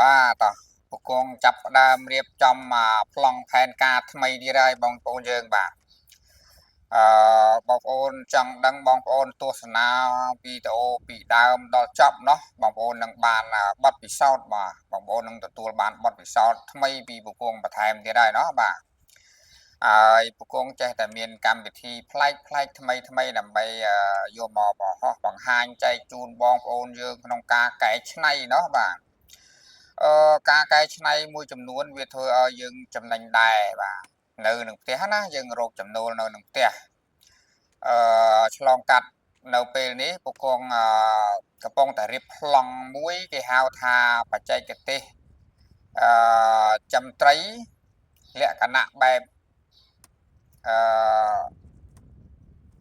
បាទតោះពគងចាប់ផ្ដើមរៀបចំប្លង់ផែនការថ្មីទៀតហើយបងប្អូនយើងបាទអឺបងប្អូនចង់ដឹងបងប្អូនទស្សនាវីដេអូពីដើមដល់ចប់เนาะបងប្អូននឹងបានបទពិសោធន៍បាទបងប្អូននឹងទទួលបានបទពិសោធន៍ថ្មីពីពគងបន្ថែមទៀតហើយเนาะបាទហើយពគងចេះតែមានកម្មវិធីប្លែកថ្មីដើម្បីយកមកបង្ហាញចែកជូនបងប្អូនយើងក្នុងការកែច្នៃเนาะបាទការកែច្នៃមួយចំនួនវាធ្វើឲ្យយើងចំណេញដែរបាទនៅនឹងផ្ទះណាយើងរកចំណូលនៅនឹងផ្ទះឆ្លងកាត់នៅពេលនេះពគងកំពុងតែរៀបប្លង់មួយគេហៅថាបច្ចេកទេសចំត្រីលក្ខណៈបែប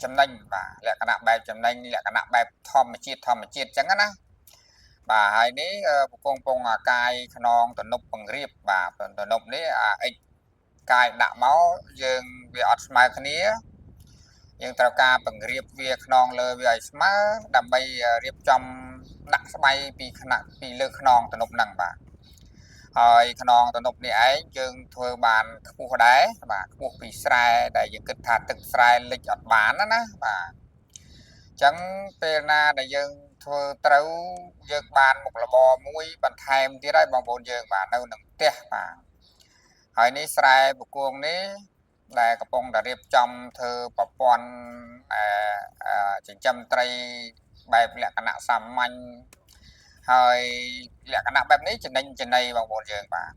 ចំណេញបាទលក្ខណៈបែបចំណេញលក្ខណៈបែបធម្មជាតិអញ្ចឹងណាបាទហើយនេះពគងពងកាយខ្នងទំនប់ពង្រៀបបាទទំនប់នេះអិចកាយដាក់មកយើងវាអត់ស្មើគ្នាយើងត្រូវការពង្រៀបវាខ្នងលើវាឲ្យស្មើដើម្បីរៀបចំដាក់ស្បៃពីលើខ្នងទំនប់ហ្នឹងបាទហើយខ្នងទំនប់នេះឯងយើងធ្វើបានខ្ពស់ដែរបាទខ្ពស់ពីស្រែដែលយើងគិតថាទឹកស្រែលិចអត់បានណាបាទអញ្ចឹងពេលណាដែលយើងធ្វើត្រូវយើងបានមុខរបរមួយបន្ថែមទៀតហើយបងប្អូនយើងបាទនៅនឹងផ្ទះបាទហើយនេះស្រែពគងនេះដែលកំពុងតែរៀបចំធ្វើប្រព័ន្ធចិញ្ចឹមត្រីបែបលក្ខណៈសាមញ្ញហើយលក្ខណៈបែបនេះចំណៃបងប្អូនយើងបាទ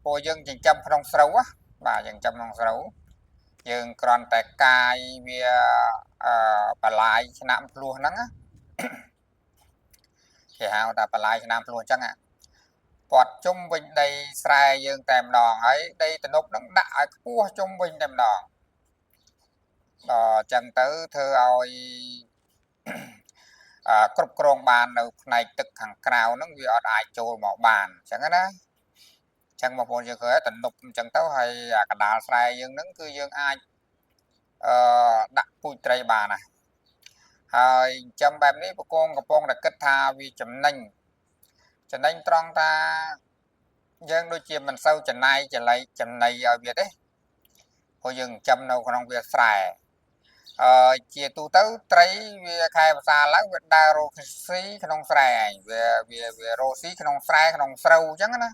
ពួកយើងចិញ្ចឹមក្នុងស្រូវបាទយើងចិញ្ចឹមក្នុងស្រូវយើងគ្រាន់តែកាយវាបន្លាយឆ្នាំភ្លោះហ្នឹងគេហៅថាបន្លាយឆ្នាំភ្លោះអញ្ចឹងព័ទ្ធជុំវិញដីស្រែយើងតែម្ដងហើយដីទំនប់ហ្នឹងដាក់ឲ្យខ្ពស់ជុំវិញតែម្ដងអញ្ចឹងទៅធ្វើឲ្យគ្រប់គ្រងបាននៅផ្នែកទឹកខាងក្រៅហ្នឹងវាអត់អាចចូលមកបានអញ្ចឹងណាអញ្ចឹងបងប្អូនយើងឃើញទំនប់អញ្ចឹងទៅហើយកណ្ដាលស្រែយើងហ្នឹងគឺយើងអាចដាក់ពូជត្រីបានណាហើយចិញ្ចឹមបែបនេះពគងកំពុងតែគិតថាវាចំណេញត្រង់ថាយើងដូចជាមិនសូវចំណាយចំណៃឲ្យវាទេព្រោះយើងចិញ្ចឹមនៅក្នុងវាស្រែជាទូទៅត្រីវាខែភាសាឡើងវាដើររកស៊ីក្នុងស្រែឯងវារកស៊ីក្នុងស្រែក្នុងស្រូវអញ្ចឹងណា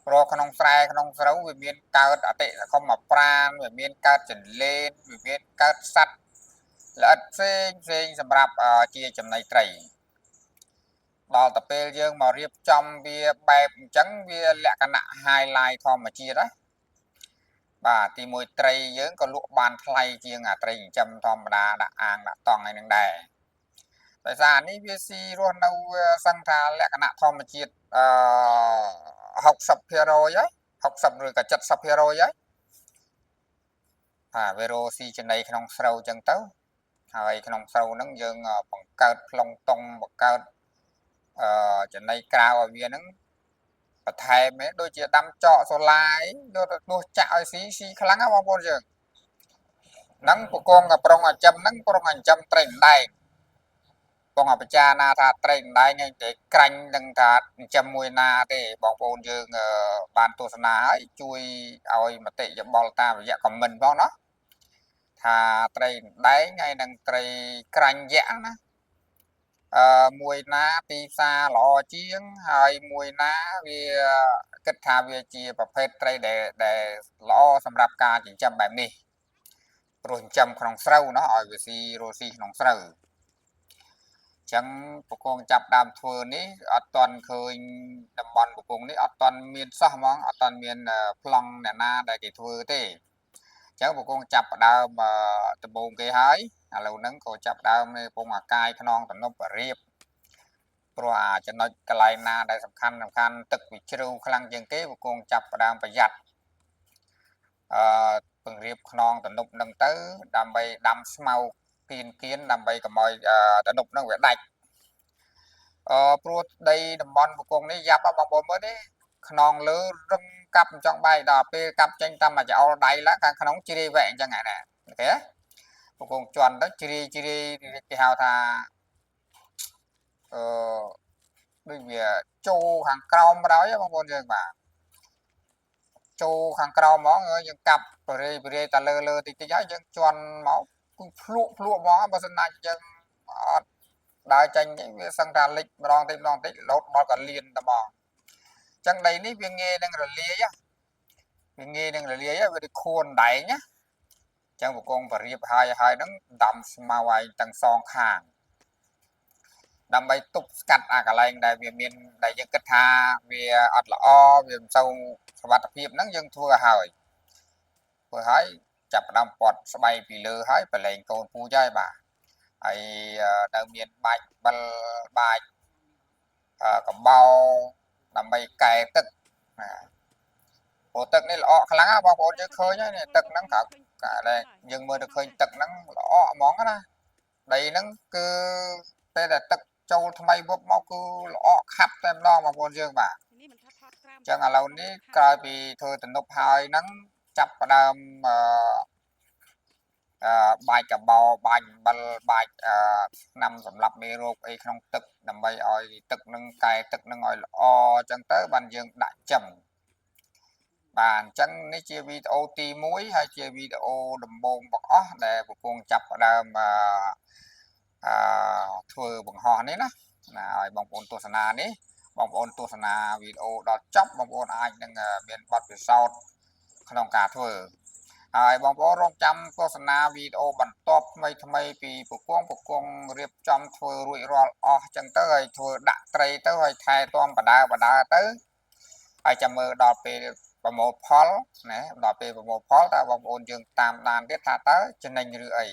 ព្រោះក្នុងស្រែក្នុងស្រូវវាមានកើតអតិថិកម្មប្រាណវាមានកើតចន្លេនវាមានកើតសត្វល្អិតផ្សេងសម្រាប់ជាចំណីត្រីដល់ទៅពេលយើងមករៀបចំវាបែបអញ្ចឹងវាលក្ខណៈ highlight ធម្មជាតិណាបាទទីមួយត្រីយើងក៏លក់បានថ្លៃជាងត្រីចិញ្ចឹមធម្មតាដាក់អាងដាក់តង់ឯនឹងដែរដោយសារនេះវាស៊ីរស់នៅសឹងថាលក្ខណៈធម្មជាតិ60%ហើយ60ឬក៏70%ហើយវារស់ស៊ីចំណីក្នុងស្រូវអញ្ចឹងទៅហើយក្នុងស្រូវហ្នឹងយើងបង្កើតប្លង់តុងបង្កើតចំណីក្រៅឲ្យវាហ្នឹងបន្ថែមដូចជាដាំចកសូឡាអីយកទៅទោះចាក់ឲ្យស៊ីខ្លាំងណាបងប្អូនយើងហ្នឹងពគងក៏ប្រុងអាចិមហ្នឹងប្រុងអាចិញ្ចឹមត្រីអណ្ដែងពងអាពិចារណាថាត្រីអណ្ដែងឯងតែក្រាញ់នឹងថាចិញ្ចឹមមួយណាទេបងប្អូនយើងបានទស្សនាហើយជួយឲ្យមតិយោបល់តាមរយៈ comment ផងណាថាត្រីអណ្ដែងហើយនឹងត្រីក្រាញ់យក្សណាមួយណាទីផ្សារល្អជាងហើយមួយណាវាគិតថាវាជាប្រភេទត្រីដែលល្អសម្រាប់ការចិញ្ចឹមបែបនេះព្រោះចិញ្ចឹមក្នុងស្រូវណោះឲ្យវាស៊ីរស់ស៊ីក្នុងស្រូវអញ្ចឹងពគងចាប់ដើមធ្វើនេះអត់ទាន់ឃើញតំបន់ពគងនេះអត់ទាន់មានសោះហ្មងអត់ទាន់មានប្លង់អ្នកណាដែលគេធ្វើទេអញ្ចឹងពគងចាប់ដើមដំបូងគេហើយឥឡូវហ្នឹងក៏ចាប់ដើមពងអាកាយខ្នងទំនប់រៀបព្រោះចំណុចកន្លែងណាដែលសំខាន់ទឹកវាជ្រៅខ្លាំងជាងគេពគងចាប់ដើមប្រយ័ត្នពង្រៀបខ្នងទំនប់ហ្នឹងទៅដើម្បីដាំស្មៅគៀនដើម្បីកុំឲ្យទំនប់ហ្នឹងវាដាច់ព្រោះដីតំបន់ពគងនេះយ៉ាប់បងប្អូនមើលទេខ្នងលើរឹងកាប់ចង់បាយដល់ពេលកាប់ចេញតាមចោលដៃឡើងខាងក្នុងជ្រាយវែកអញ្ចឹងណាអូខេពគងជន់ទៅជ្រាយគេហៅថា ដូចវាចូលខាងក្រោមបណ្ដោយបងប្អូនយើងបាទចូលខាងក្រោមហ្មងយើងកាប់បរិយតែលើតិចតិចហើយយើងជន់មកគឺភ្លក់ហ្មងបើសិនណាយើងអត់ដើរចេញវាសឹងថាលិចម្ដងតិចម្ដងតិចលោតដល់ក៏លៀនតែហ្មងអញ្ចឹងដីនេះវាងាយនឹងរលាយវាងាយនឹងរលាយវាដូចខួនដែងណាចឹងបកងបរៀបហើយហ្នឹងដាំស្មៅឲ្យទាំងសងខាងដើម្បីទប់ស្កាត់អាកន្លែងដែលវាមានដែលយើងគិតថាវាអត់ល្អវាមិនសូវសុវត្ថិភាពហ្នឹងយើងធ្វើឲ្យចាប់ផ្ដើមពាត់ស្បៃពីលើហើយប្រឡែងកូនពូជហើយបាទហើយនៅមានបាច់បិលបាច់កំបោរដើម្បីកែទឹកណាព្រោះទឹកនេះល្អខ្លាំងណាបងប្អូនយើងឃើញហើយទឹកហ្នឹងក្រៅតែយើងមើលទៅឃើញទឹកហ្នឹងល្អហ្មងណាដីហ្នឹងគឺពេលដែលទឹកចូលថ្មីវឹបមកគឺល្អខាប់តែម្ដងបងប្អូនយើងបាទអញ្ចឹងឥឡូវនេះក្រោយពីធ្វើទំនប់ហើយហ្នឹងចាប់ផ្ដើមបាច់កបោបាច់អំបិលបាច់ថ្នាំសម្រាប់មេរោគអីក្នុងទឹកដើម្បីឲ្យទឹកនឹងកែទឹកនឹងឲ្យល្អអញ្ចឹងទៅបានយើងដាក់ចំបាទអញ្ចឹងនេះជាវីដេអូទី1ហើយជាវីដេអូដំបូងបង្អស់ដែលកំពុងចាប់ផ្ដើមធ្វើបង្ហោះនេះណាឲ្យបងប្អូនទស្សនានេះបងប្អូនទស្សនាវីដេអូដល់ចប់បងប្អូនអាចនឹងមានបទពិសោធន៍ក្នុងការធ្វើហើយបងប្អូនរងចាំទស្សនាវីដេអូបន្ទាប់ថ្មីពីពគងរៀបចំធ្វើរួចរាល់អស់ចឹងទៅហើយធ្វើដាក់ត្រីទៅហើយថែទាំបដាទៅហើយចាំមើលដល់ពេលប្រមូលផលណាដល់ពេលប្រមូលផលតើបងប្អូនយើងតាមដានទៀតថាតើចំណេញឬអី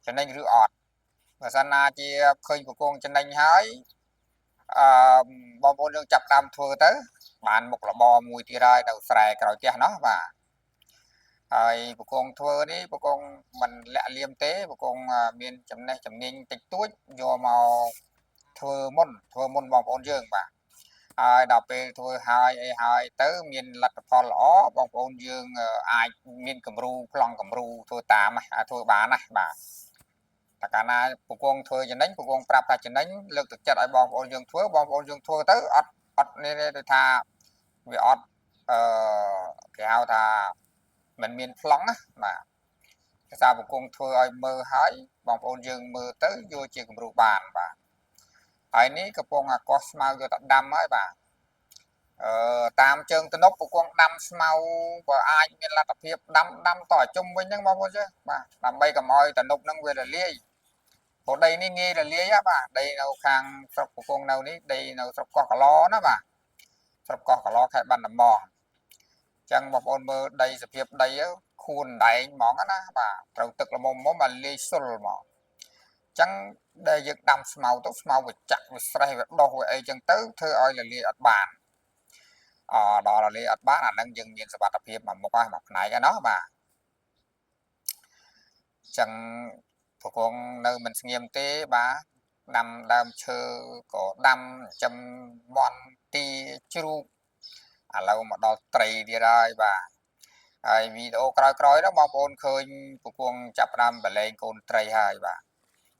ចំណេញឬអត់បើសិនណាជាឃើញពគងចំណេញហើយបងប្អូនយើងចាប់តាមធ្វើទៅបានមុខរបរមួយទៀតហើយនៅស្រែក្រោយផ្ទះណោះបាទហើយពគងធ្វើនេះពគងមិនលាក់លៀមទេពគងមានចំណេះជំនាញតិចតួចយកមកធ្វើមុនបងប្អូនយើងបាទហើយដល់ពេលធ្វើហើយទៅមានលទ្ធផលល្អបងប្អូនយើងអាចមានគំរូប្លង់គំរូធ្វើតាមធ្វើបានណាបាទតែកាលណាពគងធ្វើចំណេញពគងប្រាប់ថាចំណេញលើកទឹកចិត្តឲ្យបងប្អូនយើងធ្វើទៅអត់នេះទេថាវាអត់គេហៅថាមិនមានប្លង់ណាបាទភាសាពគងធ្វើឲ្យមើលហើយបងប្អូនយើងមើលទៅយកជាគំរូបានបាទហើយនេះកំពុងអាកោះស្មៅយកទៅដាំហើយបាទតាមជើងទំនប់ពគងដាំស្មៅបើអាចមានលទ្ធភាពដាំតឲ្យជុំវិញហ្នឹងបងប្អូនចេះបាទដើម្បីកុំឲ្យទំនប់ហ្នឹងវារលាយព្រោះដីនេះងាយរលាយបាទដីនៅខាងស្រុកពគងនៅនេះដីនៅស្រុកកោះកឡណាបាទស្រុកកោះកឡខេត្តបាត់ដំបងអញ្ចឹងបងប្អូនមើលដីសភាពដីខួនដែងហ្មងណាបាទត្រូវទឹកល្មមមកលាយសុលហ្មងអញ្ចឹងដែលយើងដាំស្មៅទៅស្មៅវាចាក់វាស្រេះវាដុះវាអីចឹងទៅធ្វើឲ្យរលាយអត់បានដល់រលាយអត់បានអានឹងយើងមានសុវត្ថិភាពមួយមុខហើយមួយផ្នែកហ្នឹងបាទអញ្ចឹងពគងនៅមិនស្ងៀមទេបាទដាំដើមឈើក៏ដាំចំមន់ទីជ្រូកឥឡូវមកដល់ត្រីទៀតហើយបាទហើយវីដេអូក្រោយហ្នឹងបងប្អូនឃើញពគងចាប់ផ្ដើមបលែងកូនត្រីហើយបាទ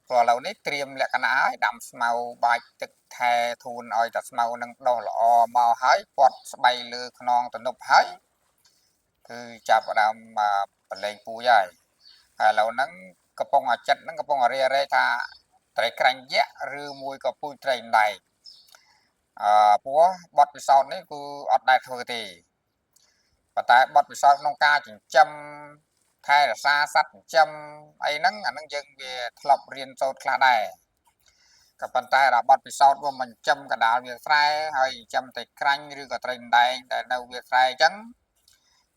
ព្រោះឥឡូវនេះត្រៀមលក្ខណៈហើយដាំស្មៅបាច់ទឹកថែធូនឲ្យតែស្មៅនឹងដុះល្អមកហើយពាត់ស្បៃលើខ្នងទំនប់ហើយគឺចាប់ផ្ដើមបលែងពូជហើយឥឡូវហ្នឹងកំពុងអាចិតហ្នឹងកំពុងរេថាត្រីក្រាញ់យក្សឬមួយក៏ពូជត្រីដែកព្រោះបទពិសោធន៍នេះគឺអត់ដែលធ្វើទេប៉ុន្តែបទពិសោធន៍ក្នុងការចិញ្ចឹមថែរក្សាសត្វចិញ្ចឹមអីហ្នឹងអាហ្នឹងយើងវាធ្លាប់រៀនសូត្រខ្លះដែរក៏ប៉ុន្តែបទពិសោធន៍មកចិញ្ចឹមកណ្ដាលវាស្រែហើយចិញ្ចឹមត្រីក្រាញ់ឬក៏ត្រីដែកដែលនៅវាស្រែអញ្ចឹង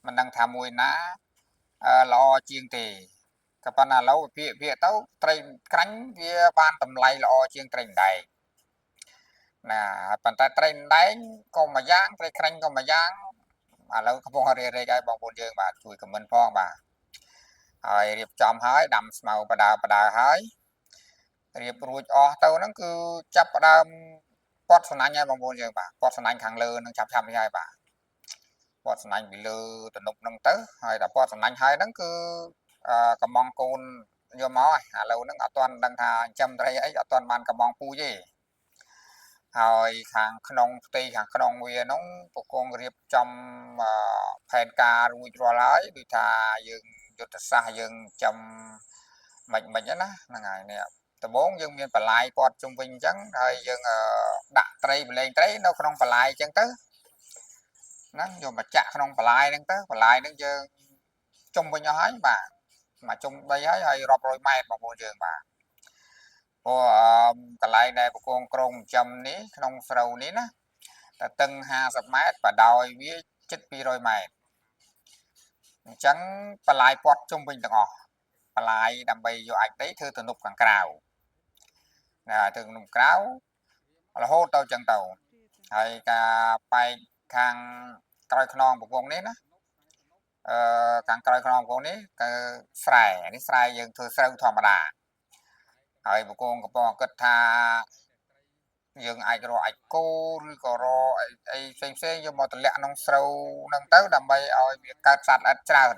មិនដឹងថាមួយណាល្អជាងទេក៏ប៉ុន្តែឥឡូវភាគទៅត្រីក្រាញ់វាបានតម្លៃល្អជាងត្រីដែកណាប៉ុន្តែត្រីដែកក៏មួយយ៉ាងត្រីក្រាញ់ក៏មួយយ៉ាងឥឡូវកំពុងរេឲ្យបងប្អូនយើងបាទជួយខមមិនផងបាទហើយរៀបចំហើយដាំស្មៅបដាហើយរៀបរួចអស់ទៅហ្នឹងគឺចាប់ផ្ដើមពាត់សំណាញ់ឲ្យបងប្អូនយើងបាទពាត់សំណាញ់ខាងលើនឹងឆាប់នេះហើយបាទពាត់សំណាញ់ពីលើទំនប់ហ្នឹងទៅហើយដល់ពាត់សំណាញ់ហើយហ្នឹងគឺកំងកូនយកមកហើយឥឡូវហ្នឹងអត់ទាន់ដឹងថាចិញ្ចឹមត្រីអីអត់ទាន់បានកំងពូជទេ ហើយខាងក្នុងផ្ទៃខាងក្នុងវានោះប្រគងរៀបចំផែនការរួចរាល់ហើយដូចថាយើងយុទ្ធសាស្ត្រយើងចាំមិនណាហ្នឹងហើយនេះដំបូងយើងមានបន្លាយព័ទ្ធជុំវិញអញ្ចឹងហើយយើងដាក់ត្រីបលែងត្រីនៅក្នុងបន្លាយអញ្ចឹងទៅហ្នឹងយកមកចាក់ក្នុងបន្លាយហ្នឹងទៅបន្លាយហ្នឹងយើងជុំវិញអស់ហើយបាទមកជុំដីហើយរាប់រយម៉ែត្របងប្អូនយើងបាទព្រោះកន្លែងដែលប្រគងក្រុងចិញ្ចឹមនេះក្នុងស្រូវនេះណាតែតឹង50ម៉ែត្របដោយវាជិត200ម៉ែត្រអញ្ចឹងបន្លាយព័ទ្ធជុំវិញទាំងអស់បន្លាយដើម្បីយកអាចដីធ្វើទំនប់ខាងក្រៅណាធ្វើទំនប់ក្រៅរហូតទៅអញ្ចឹងទៅហើយការបែកខាងក្រោយខ្នងប្រគងនេះណាខាងក្រោយខ្នងប្រគងនេះគឺស្រែនេះស្រែយើងធ្វើស្រូវធម្មតាហើយប្រគងកំពុងគិតថាយើងអាចរកអាចគោឬក៏រកអីផ្សេងយកមកតម្លាក់ក្នុងស្រូវហ្នឹងទៅដើម្បីឲ្យវាកើតសត្វល្អិតច្រើន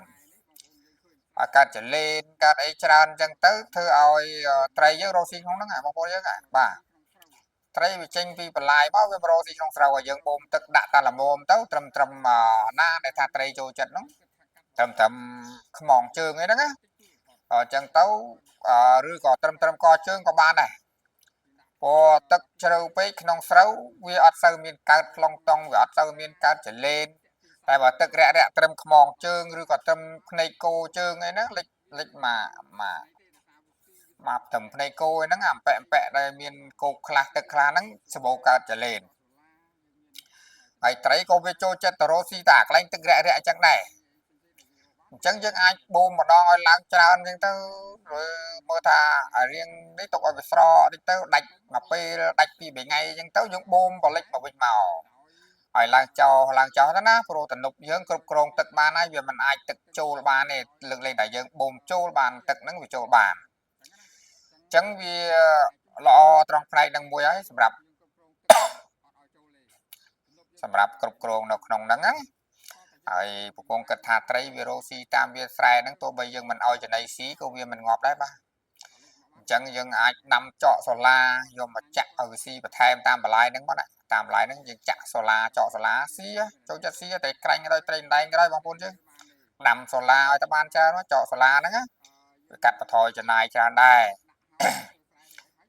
ឲ្យកើតចលេនកើតអីច្រើនអញ្ចឹងទៅធ្វើឲ្យត្រីយើងរកស៊ីក្នុងហ្នឹងបងប្អូនយើងបាទត្រីវាចេញពីបន្លាយមកវារកស៊ីក្នុងស្រូវឲ្យយើងបូមទឹកដាក់តាល្មមទៅត្រឹមណាដែលថាត្រីចូលចិត្តហ្នឹងត្រឹមខ្មងជើងអីហ្នឹងណាអញ្ចឹងទៅឬក៏ត្រឹមកជើងក៏បានដែរព្រោះទឹកជ្រៅពេកក្នុងស្រូវវាអត់សូវមានកើតខ្លងតុងវាអត់សូវមានកើតចលេនតែបើទឹករាក់ត្រឹមខ្មងជើងឬក៏ត្រឹមភ្នែកគោជើងអីហ្នឹងលិចមកត្រឹមភ្នែកគោអីហ្នឹងអាប៉ែដែលមានគោកខ្លះទឹកខ្លះហ្នឹងសម្បូរកើតចលេនហើយត្រីក៏វាចូលចិត្តទៅរកស៊ីតែកន្លែងទឹករាក់អញ្ចឹងដែរអញ្ចឹងយើងអាចបូមម្ដងឲ្យឡើងច្រើនអញ្ចឹងទៅមើលថារៀងនេះទុកឲ្យវាស្រកតិចទៅដាច់មកពេលដាច់ពី3ថ្ងៃអញ្ចឹងទៅយើងបូមបលិចមកវិញមកឲ្យឡើងចោលទៅណាព្រោះទំនប់យើងគ្រប់គ្រងទឹកបានហើយវាមិនអាចទឹកចូលបានទេលើកលែងតែយើងបូមចូលបានទឹកហ្នឹងវាចូលបានអញ្ចឹងវាល្អត្រង់ផ្នែកហ្នឹងមួយហើយសម្រាប់គ្រប់គ្រងនៅក្នុងហ្នឹងណាហើយប្រគងគិតថាត្រីវារកស៊ីតាមវាស្រែហ្នឹងទោះបីយើងមិនឲ្យចំណីស៊ីក៏វាមិនងាប់ដែរបាទអញ្ចឹងយើងអាចដាំចកសូឡាយកមកចាក់ឲ្យវាស៊ីបន្ថែមតាមបន្លាយហ្នឹងមកណាតាមបន្លាយហ្នឹងយើងចាក់សូឡាចកសូឡាស៊ីចូលចិត្តស៊ីតែក្រាញ់ដល់ត្រីដែងក៏ដោយបងប្អូនយើងដាំសូឡាឲ្យតែបានច្រើនចកសូឡាហ្នឹងណាវាកាត់បន្ថយចំណាយច្រើនដែរ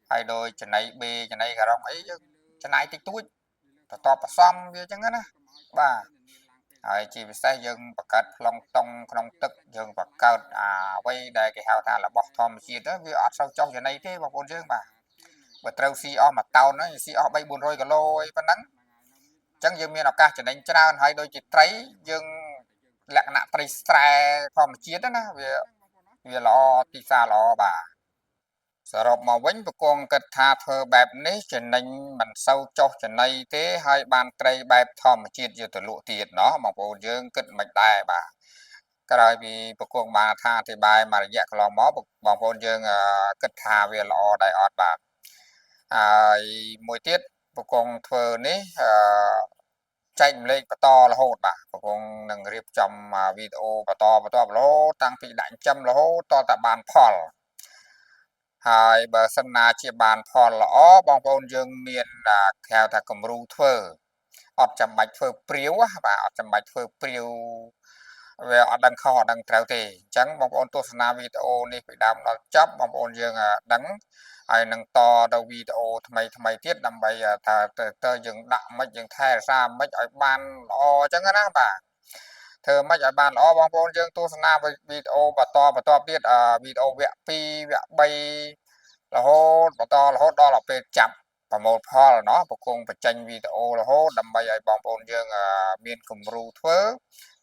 ហើយដោយចំណីបេចំណីការ៉ុងអីយើងចំណាយតិចតួចទៅតបផ្សំវាអញ្ចឹងណាបាទហើយជាពិសេសយើងបង្កើតប្លង់តុងក្នុងទឹកយើងបង្កើតអ្វីដែលគេហៅថារបស់ធម្មជាតិវាអត់សូវចុះចំណីទេបងប្អូនយើងបាទបើត្រូវស៊ីអស់មួយតោនហ្នឹងស៊ីអស់300-400គីឡូអីប៉ុណ្ណឹងអញ្ចឹងយើងមានឱកាសចំណេញច្រើនហើយដូចជាត្រីយើងលក្ខណៈត្រីស្រែធម្មជាតិណាវាល្អទីផ្សារល្អបាទសរុបមកវិញប្រគងគិតថាធ្វើបែបនេះចំណេញមិនសូវចុះចំណៃទេហើយបានត្រីបែបធម្មជាតិយកទៅលក់ទៀតណោះបងប្អូនយើងគិតមិនដែរបាទក្រោយពីប្រគងបានថាអធិប្បាយមួយរយៈកន្លងមកបងប្អូនយើងគិតថាវាល្អដែរអត់បាទហើយមួយទៀតប្រគងធ្វើនេះចែកម្លែកបន្តរហូតបាទប្រគងនឹងរៀបចំវីដេអូបន្តរហូតតាំងពីដាក់ចិញ្ចឹមរហូតតតែបានផលហើយបើសិនណាជាបានផលល្អបងប្អូនយើងមានគេហៅថាគំរូធ្វើអត់ចាំបាច់ធ្វើព្រាវបាទអត់ចាំបាច់ធ្វើព្រាវវាអត់ដឹងខុសអត់ដឹងត្រូវទេអញ្ចឹងបងប្អូនទស្សនាវីដេអូនេះពីដើមដល់ចប់បងប្អូនយើងដឹងហើយនឹងតទៅវីដេអូថ្មីទៀតដើម្បីថាទៅយើងដាក់មិនយើងថែរក្សាមិនឲ្យបានល្អអញ្ចឹងណាបាទធ្វើមិនឲ្យបានល្អបងប្អូនយើងទស្សនាវីដេអូបន្តទៀតវីដេអូវគ្គ2វគ្គ3រហូតបន្តរហូតដល់ពេលចាប់ប្រមូលផលเนาะប្រគងបញ្ចេញវីដេអូរហូតដើម្បីឲ្យបងប្អូនយើងមានគំរូធ្វើ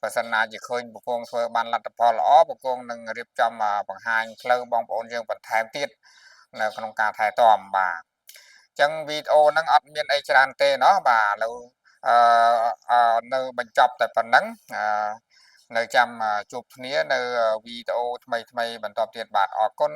បើសិនណាជាឃើញប្រគងធ្វើបានលទ្ធផលល្អប្រគងនឹងរៀបចំបង្ហាញផ្លូវបងប្អូនយើងបន្ថែមទៀតនៅក្នុងការថែទាំបាទអញ្ចឹងវីដេអូហ្នឹងអត់មានអីច្រើនទេเนาะបាទឥឡូវនៅបញ្ចប់តែប៉ុណ្្នឹងនៅចាំជួបគ្នានៅវីដេអូថ្មីបន្តទៀតបាទអរគុណ